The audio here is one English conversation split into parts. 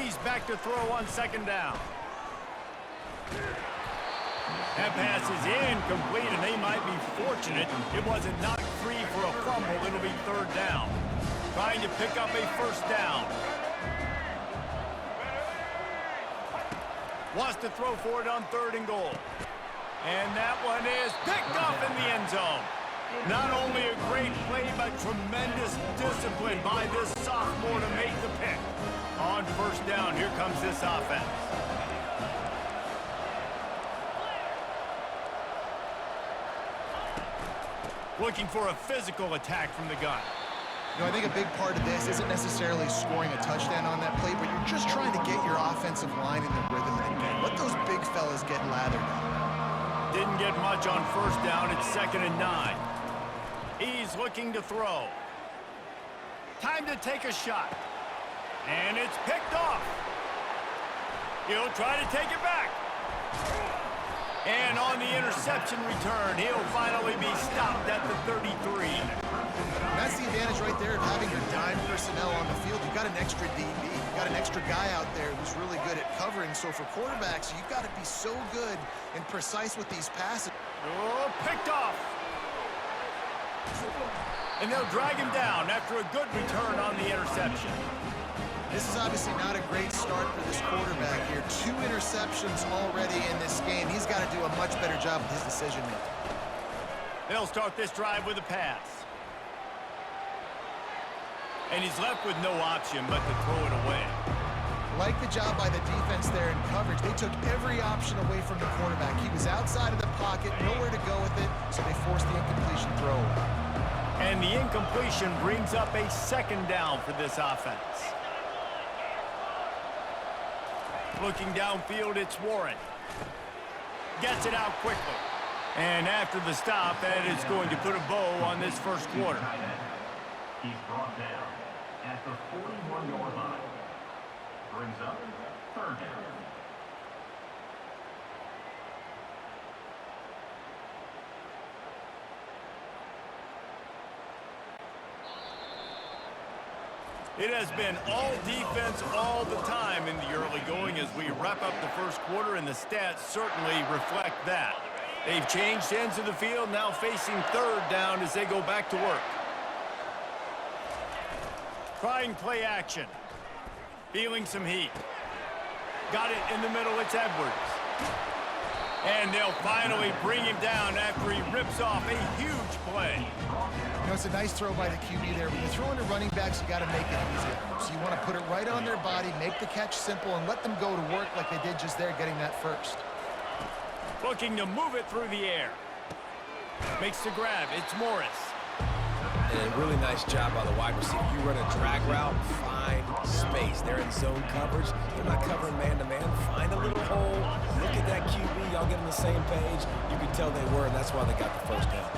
He's back to throw on second down. That pass is incomplete, and they might be fortunate it wasn't knocked free for a fumble. It'll be third down. Trying to pick up a first down. Wants to throw for it on third and goal. And that one is picked up in the end zone. Not only a great play, but tremendous discipline by this sophomore to make the pick. On first down, here comes this offense. Looking for a physical attack from the gun. You know, I think a big part of this isn't necessarily scoring a touchdown on that play, but you're just trying to get your offensive line in the rhythm of the game. Let those big fellas get lathered up. Didn't get much on first down. It's 2nd and 9. He's looking to throw. Time to take a shot. And it's picked off. He'll try to take it back. And on the interception return, he'll finally be stopped at the 33. That's the advantage right there of having your dime personnel on the field. You've got an extra DB. You've got an extra guy out there who's really good at covering. So for quarterbacks, you've got to be so good and precise with these passes. Oh, picked off. And they'll drag him down after a good return on the interception. This is obviously not a great start for this quarterback here. 2 interceptions already in this game. He's got to do a much better job with his decision-making. They'll start this drive with a pass. And he's left with no option but to throw it away. Like the job by the defense there in coverage. They took every option away from the quarterback. He was outside of the pocket, nowhere to go with it, so they forced the incompletion throw away. And the incompletion brings up a 2nd down for this offense. Looking downfield, it's Warren. Gets it out quickly. And after the stop, that is going to put a bow on this first quarter. He's brought down at the 41-yard line. Brings up 3rd down. It has been all defense all the time in the early going as we wrap up the first quarter, and the stats certainly reflect that. They've changed ends of the field, now facing 3rd down as they go back to work. Trying play action. Feeling some heat. Got it in the middle, it's Edwards. And they'll finally bring him down after he rips off a huge play. You know, it's a nice throw by the QB there. When you throw into running backs, you got to make it easy. So you want to put it right on their body, make the catch simple, and let them go to work like they did just there, getting that first. Looking to move it through the air. Makes the grab, it's Morris. And a really nice job by the wide receiver. You run a drag route, find space. They're in zone coverage. They're not covering man-to-man. Find a little hole. Look at that QB. Y'all get on the same page. You can tell they were, and that's why they got the first down.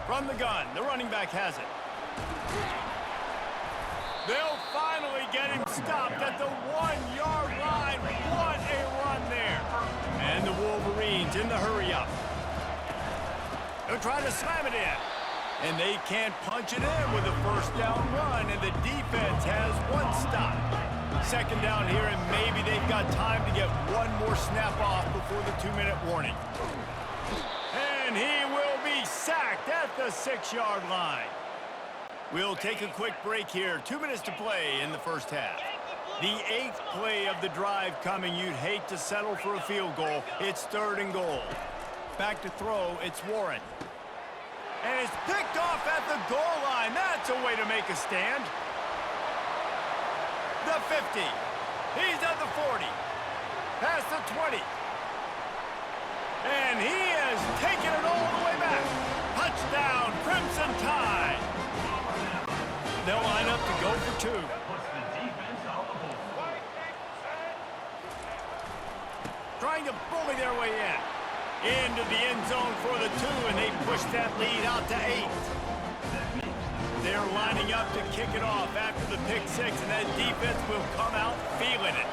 From the gun, the running back has it. They'll finally get him stopped at the 1-yard line. What a run there. And the Wolverines in the hurry-up. They'll try to slam it in. And they can't punch it in with a first down run, and the defense has one stop. 2nd down here, and maybe they've got time to get one more snap off before the 2-minute warning. And he will be sacked at the 6-yard line. We'll take a quick break here. 2 minutes to play in the first half. The 8th play of the drive coming. You'd hate to settle for a field goal. It's 3rd and goal. Back to throw, it's Warren. And it's picked off at the goal line. That's a way to make a stand. The 50. He's at the 40. Past the 20. And he has taken it all the way back. Touchdown, Crimson Tide. They'll line up to go for 2. Trying to bully their way in. Into the end zone for the 2, and they push that lead out to 8. They're lining up to kick it off after the pick 6, and that defense will come out feeling it.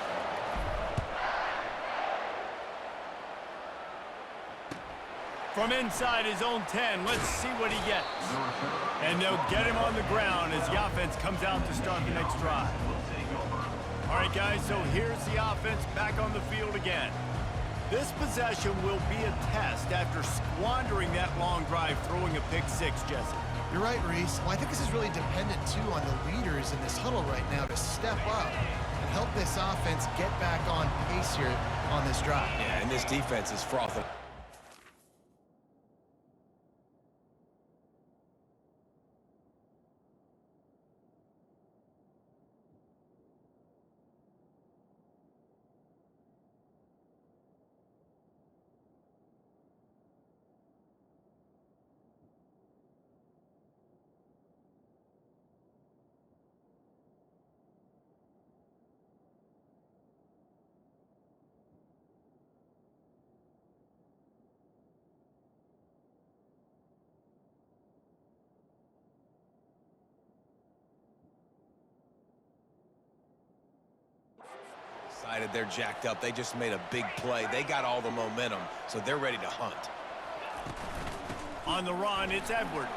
From inside his own 10, let's see what he gets. And they'll get him on the ground as the offense comes out to start the next drive. All right, guys, so here's the offense back on the field again. This possession will be a test after squandering that long drive, throwing a pick six, Jesse. You're right, Reese. Well, I think this is really dependent, too, on the leaders in this huddle right now to step up and help this offense get back on pace here on this drive. Yeah, and this defense is frothing. They're jacked up. They just made a big play. They got all the momentum, so they're ready to hunt. On the run, it's Edwards.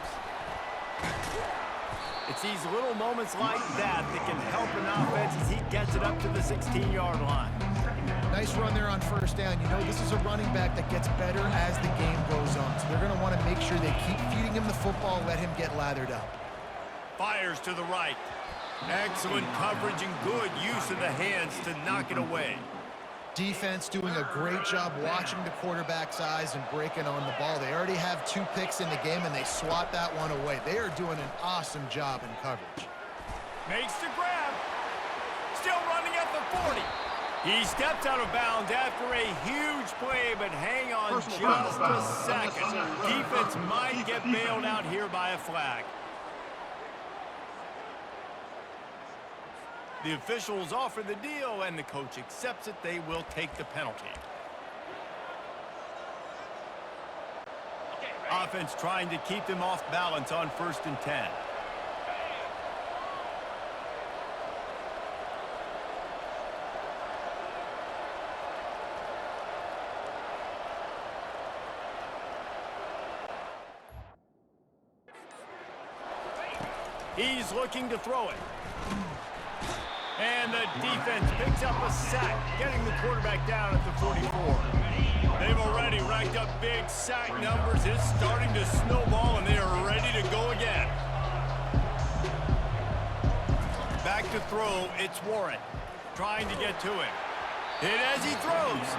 It's these little moments like that that can help an offense as he gets it up to the 16-yard line. Nice run there on first down. You know, this is a running back that gets better as the game goes on, so they're going to want to make sure they keep feeding him the football, let him get lathered up. Fires to the right. Excellent coverage and good use of the hands to knock it away. Defense doing a great job watching the quarterback's eyes and breaking on the ball. They already have 2 picks in the game, and they swat that one away. They are doing an awesome job in coverage. Makes the grab. Still running at the 40. He steps out of bounds after a huge play, but hang on just a second. Defense might get bailed out here by a flag. The officials offer the deal, and the coach accepts it. They will take the penalty. Offense trying to keep them off balance on 1st and 10. He's looking to throw it. And the defense picks up a sack, getting the quarterback down at the 44. They've already racked up big sack numbers. It's starting to snowball, and they are ready to go again. Back to throw, it's Warren, trying to get to him. Hit as he throws.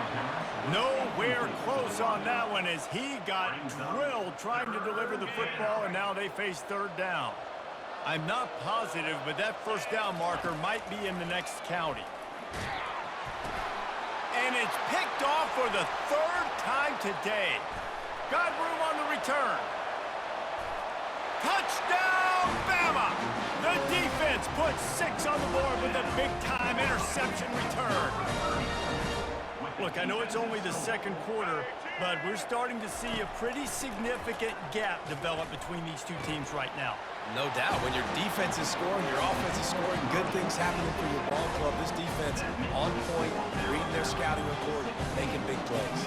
Nowhere close on that one as he got drilled trying to deliver the football, and now they face 3rd down. I'm not positive, but that 1st down marker might be in the next county. And it's picked off for the 3rd time today. Got room on the return. Touchdown, Bama! The defense puts 6 on the board with a big-time interception return. Look, I know it's only the 2nd quarter, but we're starting to see a pretty significant gap develop between these 2 teams right now. No doubt. When your defense is scoring, your offense is scoring, good things happening for your ball club. This defense on point, reading their scouting report, making big plays.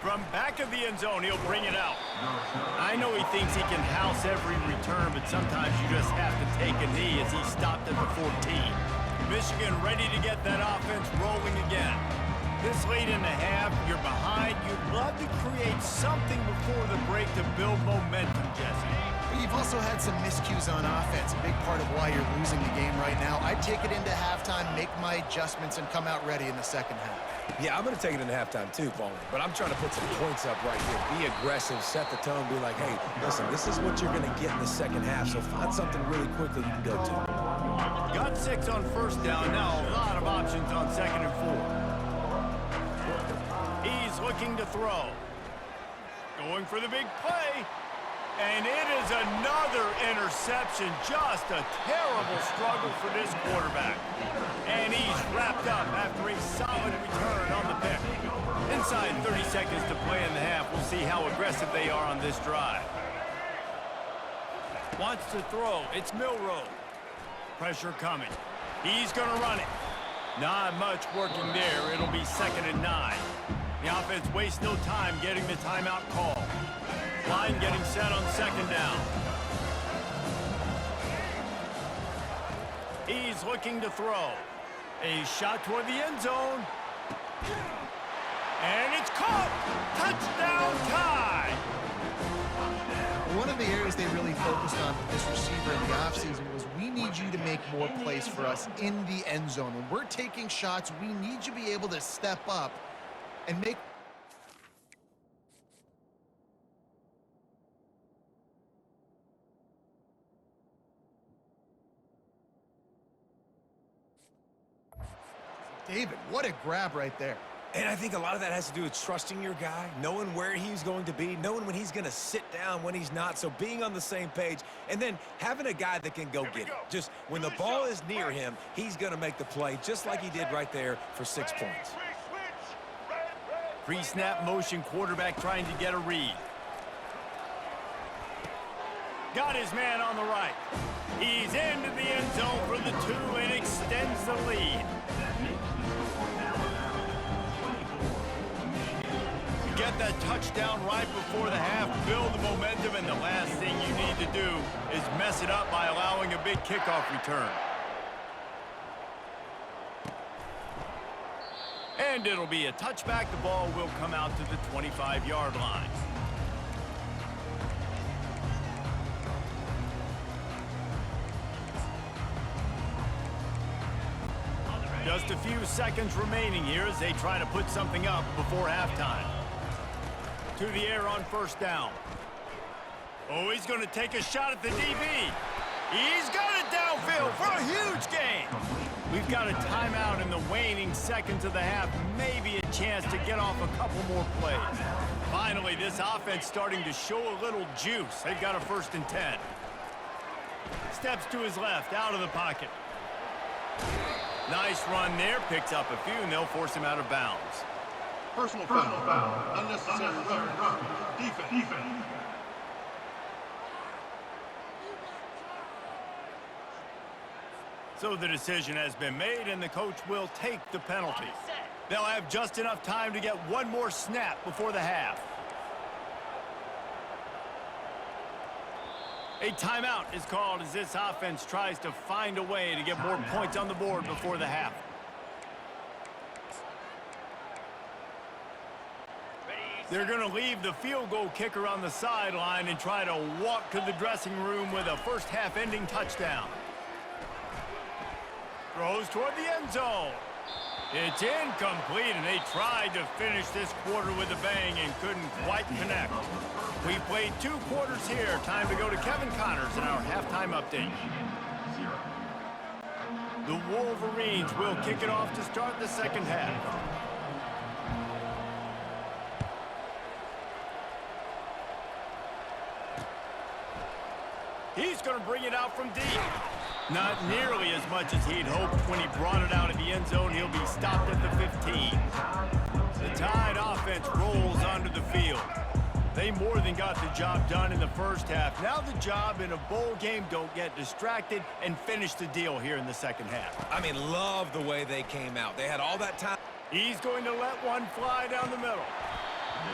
From back of the end zone, he'll bring it out. I know he thinks he can house every return, but sometimes you just have to take a knee as he stopped at the 14. Michigan ready to get that offense rolling again. This late in the half, you're behind. You'd love to create something before the break to build momentum, Jesse. But you've also had some miscues on offense, a big part of why you're losing the game right now. I'd take it into halftime, make my adjustments, and come out ready in the 2nd half. Yeah, I'm going to take it into halftime too, Paul. But I'm trying to put some points up right here. Be aggressive, set the tone, be like, hey, listen, this is what you're going to get in the 2nd half, so find something really quickly you can go to. Got 6 on 1st down, now a lot of options on 2nd and 4. He's looking to throw. Going for the big play. And it is another interception. Just a terrible struggle for this quarterback. And he's wrapped up after a solid return on the pick. Inside 30 seconds to play in the half. We'll see how aggressive they are on this drive. Wants to throw. It's Milroe. Pressure coming. He's going to run it. Not much working there. It'll be 2nd and 9. The offense wastes no time getting the timeout call. Line getting set on 2nd down. He's looking to throw. A shot toward the end zone. And it's caught. Touchdown tie. One of the areas they really focused on with this receiver in the offseason was we need you to make more plays for us in the end zone. When we're taking shots, we need you to be able to step up and make. David, what a grab right there. And I think a lot of that has to do with trusting your guy, knowing where he's going to be, knowing when he's going to sit down, when he's not, so being on the same page, and then having a guy that can go get it. Just when the ball is near him, he's going to make the play, just like he did right there for 6 points. Pre-snap motion quarterback trying to get a read. Got his man on the right. He's into the end zone for the 2 and extends the lead. Get that touchdown right before the half, build the momentum, and the last thing you need to do is mess it up by allowing a big kickoff return. And it'll be a touchback. The ball will come out to the 25-yard line. Just a few seconds remaining here as they try to put something up before halftime. To the air on 1st down. Oh, he's going to take a shot at the DB. He's got it downfield for a huge gain. We've got a timeout in the waning seconds of the half. Maybe a chance to get off a couple more plays. Finally, this offense starting to show a little juice. They've got a 1st and 10. Steps to his left, out of the pocket. Nice run there. Picks up a few, and they'll force him out of bounds. Personal foul. Unnecessary roughness. Defense. So the decision has been made, and the coach will take the penalty. They'll have just enough time to get one more snap before the half. A timeout is called as this offense tries to find a way to get more points on the board before the half. They're going to leave the field goal kicker on the sideline and try to walk to the dressing room with a first half ending touchdown. Throws toward the end zone. It's incomplete, and they tried to finish this quarter with a bang and couldn't quite connect. We've played 2 quarters here. Time to go to Kevin Connors in our halftime update. The Wolverines will kick it off to start the 2nd half. He's going to bring it out from deep. Not nearly as much as he'd hoped when he brought it out of the end zone. He'll be stopped at the 15. The Tide offense rolls onto the field. They more than got the job done in the first half. Now the job in a bowl game, don't get distracted and finish the deal here in the 2nd half. I mean, love the way they came out. They had all that time. He's going to let one fly down the middle.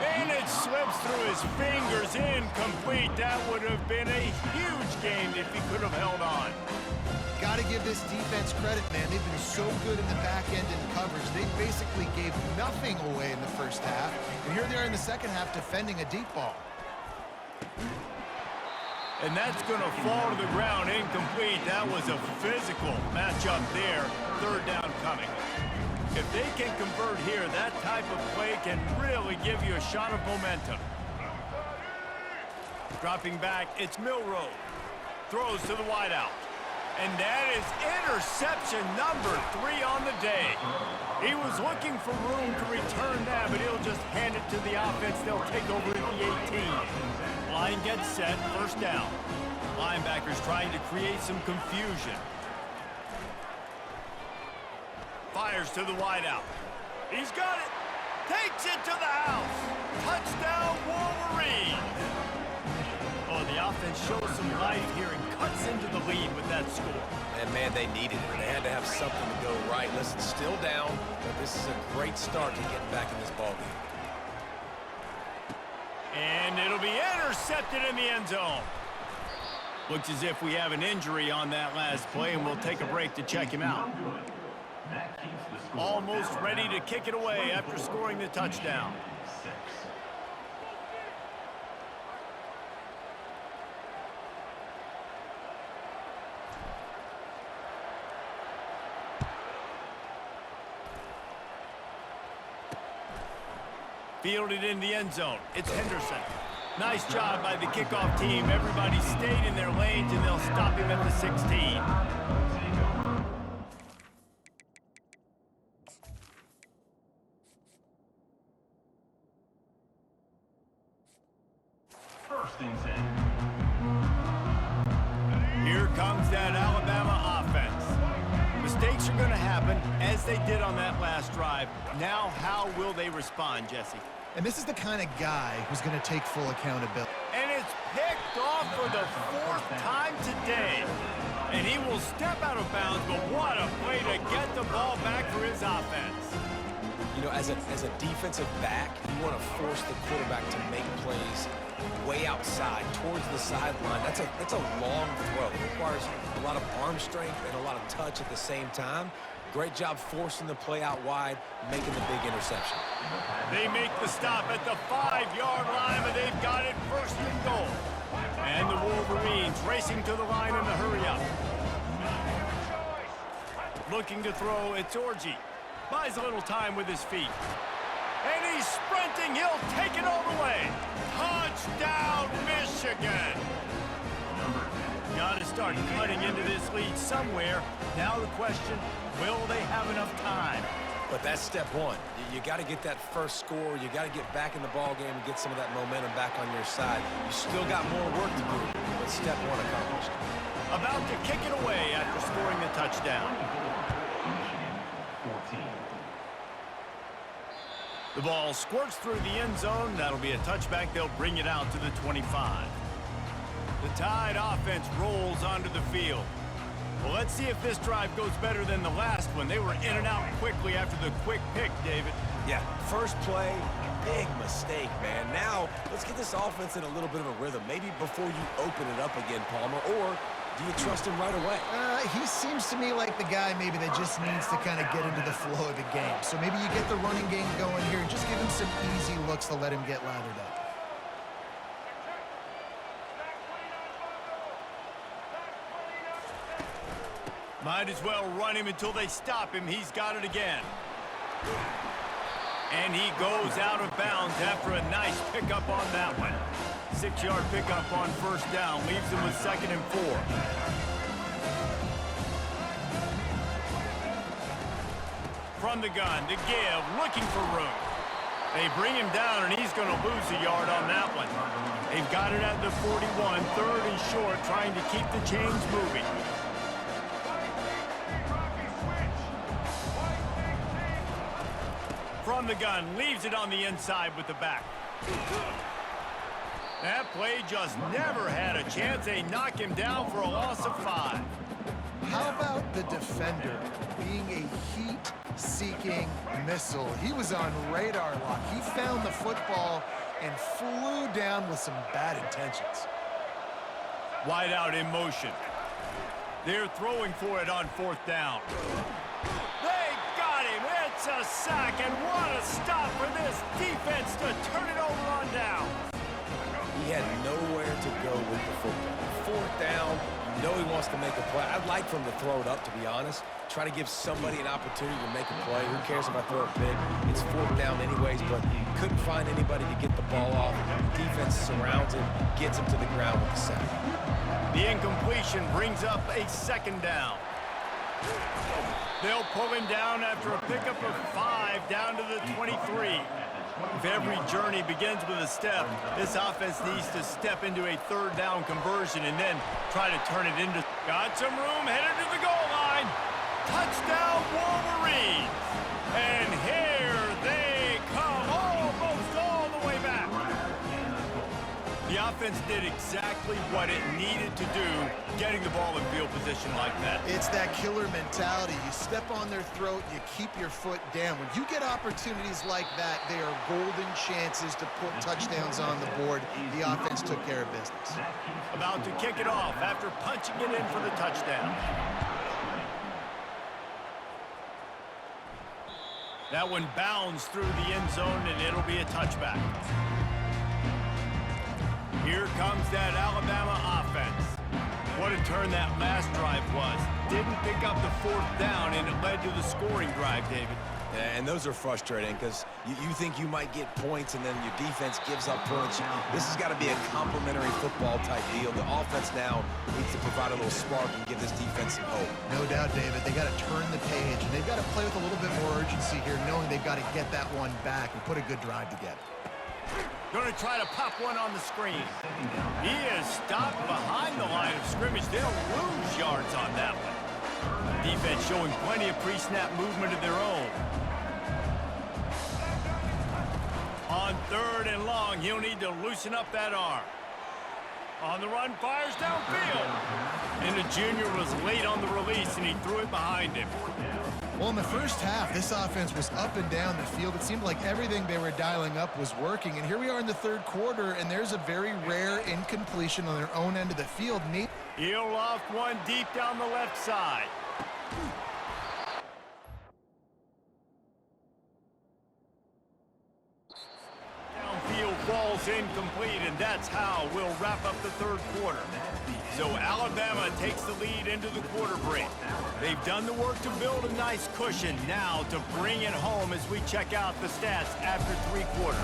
And it slips through his fingers, incomplete. That would have been a huge gain if he could have held on. Got to give this defense credit, man. They've been so good in the back end in coverage. They basically gave nothing away in the first half. And here they are in the 2nd half defending a deep ball. And that's going to fall to the ground incomplete. That was a physical matchup there. 3rd down coming. If they can convert here, that type of play can really give you a shot of momentum. Dropping back, it's Milroe. Throws to the wideout. And that is interception number 3 on the day. He was looking for room to return that, but he'll just hand it to the offense. They'll take over at the 18. Line gets set, 1st down. Linebackers trying to create some confusion. Fires to the wideout. He's got it. Takes it to the house. Touchdown, Wolverines. Oh, the offense shows some life here and cuts into the lead with that score. And, man, they needed it. They had to have something to go right. Listen, still down, but this is a great start to getting back in this ballgame. And it'll be intercepted in the end zone. Looks as if we have an injury on that last play, and we'll take a break to check him out. That keeps the score Almost ready to kick it away after scoring the touchdown. 6. Fielded in the end zone. It's Henderson. Nice job by the kickoff team. Everybody stayed in their lanes, and they'll stop him at the 16. First and 10. Here comes that Alabama offense. Mistakes are going to happen, as they did on that last drive. Now, how will they respond, Jesse? And this is the kind of guy who's going to take full accountability. And it's picked off for the 4th time today. And he will step out of bounds, but what a play to get the ball back for his offense. You know, as a defensive back, you want to force the quarterback to make plays way outside, towards the sideline. That's a long throw. It requires a lot of arm strength and a lot of touch at the same time. Great job forcing the play out wide, making the big interception. They make the stop at the 5-yard line, but they've got it 1st and goal. And the Wolverines racing to the line in the hurry-up. Looking to throw, it's Orji. Buys a little time with his feet. And he's sprinting. He'll take it all the way. Touchdown, Michigan! Got to start cutting into this lead somewhere. Now the question, will they have enough time? But that's step one. You got to get that first score. You got to get back in the ball game and get some of that momentum back on your side. You still got more work to do, but step one accomplished. About to kick it away after scoring the touchdown. 14. The ball squirts through the end zone. That'll be a touchback. They'll bring it out to the 25. The Tide offense rolls onto the field. Well, let's see if this drive goes better than the last one. They were in and out quickly after the quick pick, David. Yeah, first play, big mistake, man. Now, let's get this offense in a little bit of a rhythm. Maybe before you open it up again, Palmer, or do you trust him right away? He seems to me like the guy maybe that just needs to kind of get into the flow of the game. So maybe you get the running game going here and just give him some easy looks to let him get lathered up. Might as well run him until they stop him. He's got it again. And he goes out of bounds after a nice pickup on that one. 6-yard pickup on 1st down. Leaves him with 2nd and 4. From the gun to give, looking for room. They bring him down, and he's going to lose a yard on that one. They've got it at the 41, 3rd and short, trying to keep the chains moving. From the gun, leaves it on the inside with the back. That play just never had a chance. They knock him down for a loss of 5. How about the defender being a heat-seeking missile? He was on radar lock. He found the football and flew down with some bad intentions. Wide out in motion. They're throwing for it on 4th down. They got him. It's a sack, and what a stop for this defense to turn it over on down. He had nowhere to go with the football. 4th down, you know he wants to make a play. I'd like for him to throw it up, to be honest. Try to give somebody an opportunity to make a play. Who cares if I throw a pick? It's 4th down anyways, but couldn't find anybody to get the ball off. The defense surrounds him, gets him to the ground with the sack. The incompletion brings up a 2nd down. They'll pull him down after a pickup of 5 down to the 23. If every journey begins with a step, this offense needs to step into a 3rd down conversion and then try to turn it into... Got some room, headed to the goal line. Touchdown, Wolverines. And here they come, almost all the way back. The offense did exactly what it needed to do, getting the ball in field position like that. It's that killer mentality. You step on their throat, you keep your foot down. When you get opportunities like that, they are golden chances to put touchdowns on the board. The offense took care of business. About to kick it off after punching it in for the touchdown. That one bounds through the end zone, and it'll be a touchback. Here comes that Alabama offense. What a turn that last drive was. Didn't pick up the fourth down, and it led to the scoring drive, David. And those are frustrating because you think you might get points and then your defense gives up points. This has got to be a complementary football type deal. The offense now needs to provide a little spark and give this defense some hope. No doubt, David. They got to turn the page, and they've got to play with a little bit more urgency here, knowing they've got to get that one back and put a good drive together. Going to try to pop one on the screen. He is stopped behind the line of scrimmage. They'll lose yards on that one. Defense showing plenty of pre-snap movement of their own. On third and long, he'll need to loosen up that arm. On the run, fires downfield. And the junior was late on the release, and he threw it behind him. Well, in the first half, this offense was up and down the field. It seemed like everything they were dialing up was working. And here we are in the third quarter, and there's a very rare incompletion on their own end of the field. He'll loft one deep down the left side. Downfield falls incomplete, and that's how we'll wrap up the third quarter. So Alabama takes the lead into the quarter break. They've done the work to build a nice cushion. Now to bring it home as we check out the stats after three quarters.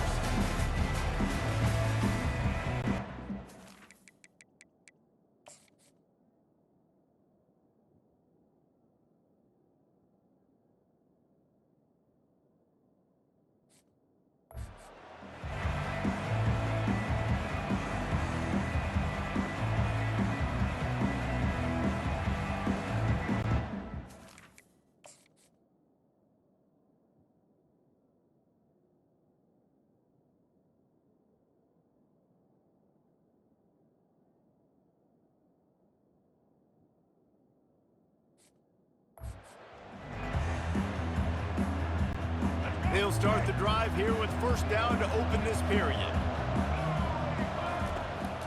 They'll start the drive here with first down to open this period.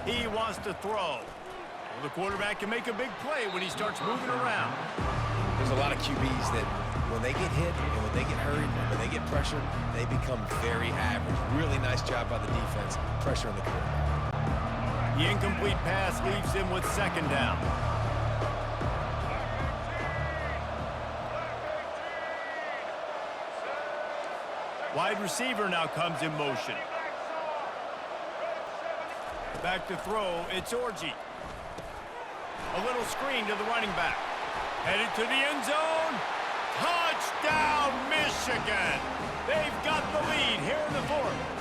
He wants to throw. Well, the quarterback can make a big play when he starts moving around. There's a lot of QBs that when they get hit and when they get hurried and when they get pressured, they become very average. Really nice job by the defense, pressuring the quarterback. The incomplete pass leaves him with second down. Wide receiver now comes in motion. Back to throw, it's Orji. A little screen to the running back. Headed to the end zone. Touchdown, Michigan! They've got the lead here in the fourth.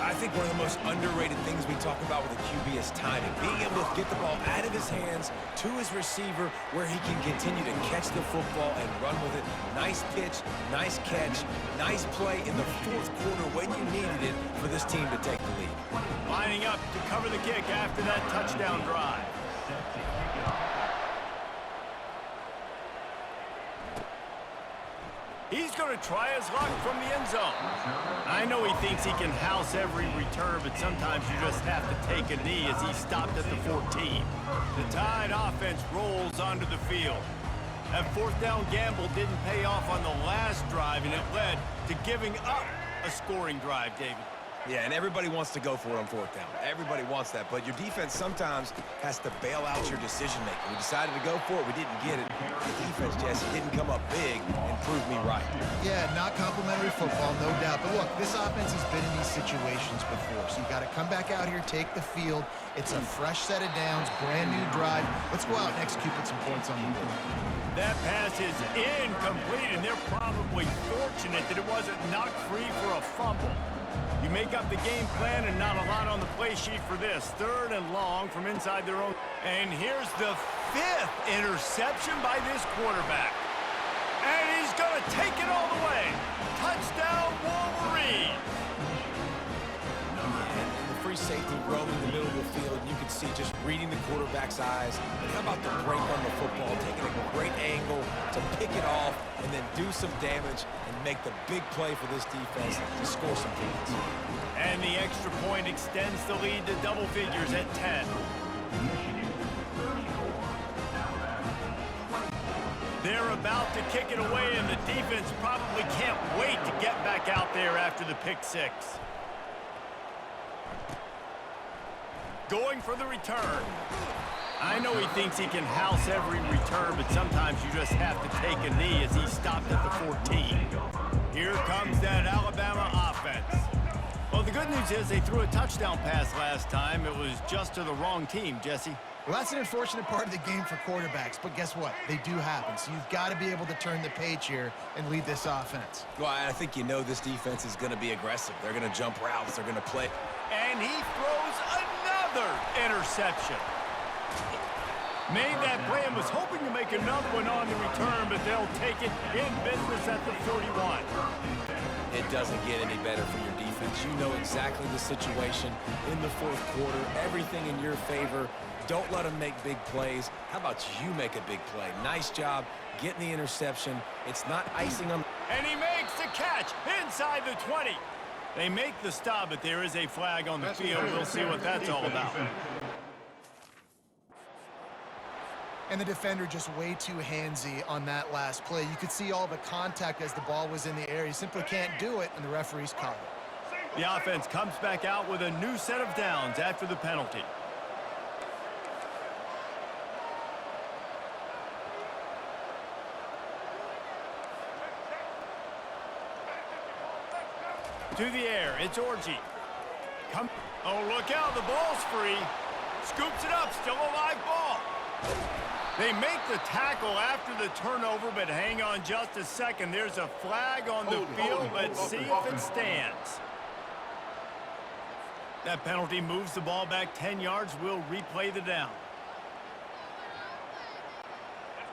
I think one of the most underrated things we talk about with a QB is timing. Being able to get the ball out of his hands to his receiver where he can continue to catch the football and run with it. Nice pitch, nice catch, nice play in the fourth quarter when you needed it for this team to take the lead. Lining up to cover the kick after that touchdown drive. He's going to try his luck from the end zone. I know he thinks he can house every return, but sometimes you just have to take a knee as he stopped at the 14. The Tide offense rolls onto the field. That fourth down gamble didn't pay off on the last drive, and it led to giving up a scoring drive, David. Yeah, and everybody wants to go for it on fourth down. Everybody wants that, but your defense sometimes has to bail out your decision-making. We decided to go for it. We didn't get it. The defense, Jesse, didn't come up big and prove me right. Yeah, not complimentary football, no doubt. But look, this offense has been in these situations before, so you got to come back out here, take the field. It's a fresh set of downs, brand new drive. Let's go out and execute, put some points on the board. That pass is incomplete, and they're probably fortunate that it wasn't knocked free for a fumble. You make up the game plan and not a lot on the play sheet for this. Third and long from inside their own. And here's the fifth interception by this quarterback. And he's going to take it all the way. Touchdown, Wolverine. And the free safety roaming the middle of the field, and you can see just reading the quarterback's eyes. And how about the break on the football, taking a great angle to pick it off and then do some damage and make the big play for this defense to score some points. And the extra point extends the lead to double figures at 10. They're about to kick it away, and the defense probably can't wait to get back out there after the pick six. Going for the return. I know he thinks he can house every return, but sometimes you just have to take a knee as he stopped at the 14. Here comes that Alabama offense. Well, the good news is they threw a touchdown pass last time. It was just to the wrong team, Jesse. Well, that's an unfortunate part of the game for quarterbacks, but guess what? They do happen, so you've got to be able to turn the page here and lead this offense. Well, I think you know this defense is going to be aggressive. They're going to jump routes. They're going to play. And he throws another interception. Made that play and was hoping to make another one on the return, but they'll take it in business at the 31. It doesn't get any better for your defense. You know exactly the situation in the fourth quarter. Everything in your favor. Don't let them make big plays. How about you make a big play? Nice job getting the interception. It's not icing on. And he makes the catch inside the 20. They make the stop, but there is a flag on the field. We'll see what that's all about. And the defender just way too handsy on that last play. You could see all the contact as the ball was in the air. He simply can't do it, and the referee's caught it. The offense comes back out with a new set of downs after the penalty. To the air, it's Orji. Oh, look out, the ball's free. Scoops it up, still a live ball. They make the tackle after the turnover, but hang on just a second. There's a flag on the field. Let's see if it stands. That penalty moves the ball back 10 yards. We'll replay the down.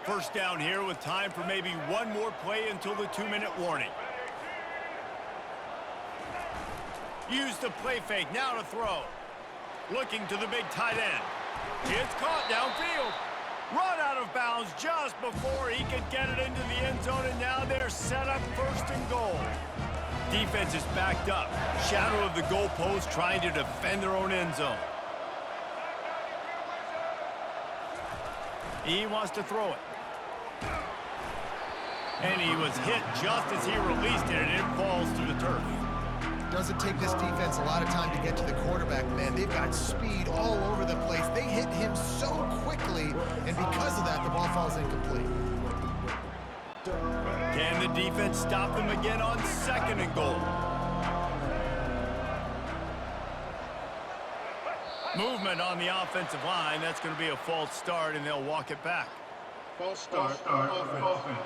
First down here with time for maybe one more play until the 2-minute warning. Use the play fake, now to throw. Looking to the big tight end. It's caught downfield. Run out of bounds just before he could get it into the end zone, and now they're set up first and goal. Defense is backed up. Shadow of the goalpost trying to defend their own end zone. He wants to throw it. And he was hit just as he released it, and it falls to the turf. Doesn't take this defense a lot of time to get to the quarterback, man. They've got speed all over the place. They hit him so quickly, and because of that, the ball falls incomplete. Can the defense stop them again on second and goal? Movement on the offensive line. That's going to be a false start, and they'll walk it back. False start offense.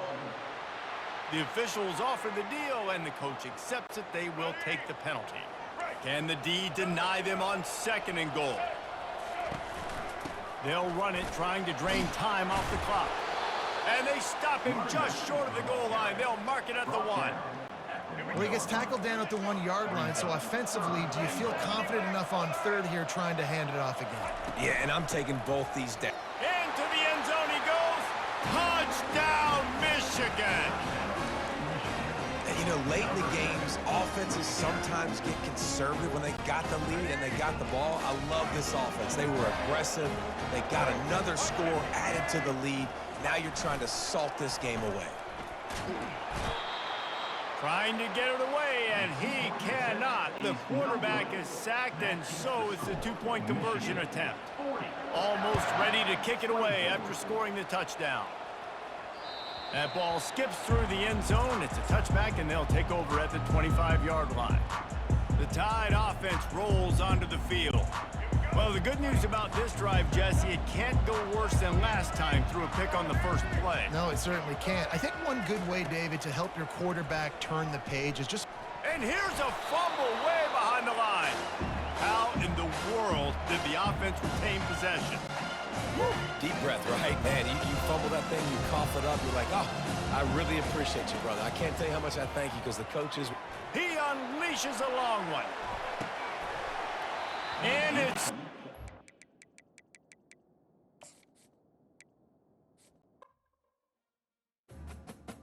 The officials offer the deal, and the coach accepts it. They will take the penalty. Can the D deny them on second and goal? They'll run it, trying to drain time off the clock. And they stop him just short of the goal line. They'll mark it at the 1. Well, he gets tackled down at the 1-yard line, so offensively, do you feel confident enough on third here trying to hand it off again? Yeah, and I'm taking both these down. Into the end zone he goes. Touchdown, Michigan. You know, late in the games, offenses sometimes get conservative when they got the lead and they got the ball. I love this offense. They were aggressive. They got another score added to the lead. Now you're trying to salt this game away. Trying to get it away, and he cannot. The quarterback is sacked, and so is the two-point conversion attempt. Almost ready to kick it away after scoring the touchdown. That ball skips through the end zone. It's a touchback, and they'll take over at the 25-yard line. The Tide offense rolls onto the field. Well, the good news about this drive, Jesse, it can't go worse than last time through a pick on the first play. No, it certainly can't. I think one good way, David, to help your quarterback turn the page is just... And here's a fumble way behind the line. How in the world did the offense retain possession? Woo. Deep breath, right? Man, you fumble that thing, you cough it up, you're like, oh, I really appreciate you, brother. I can't tell you how much I thank you because the coaches... He unleashes a long one. And it's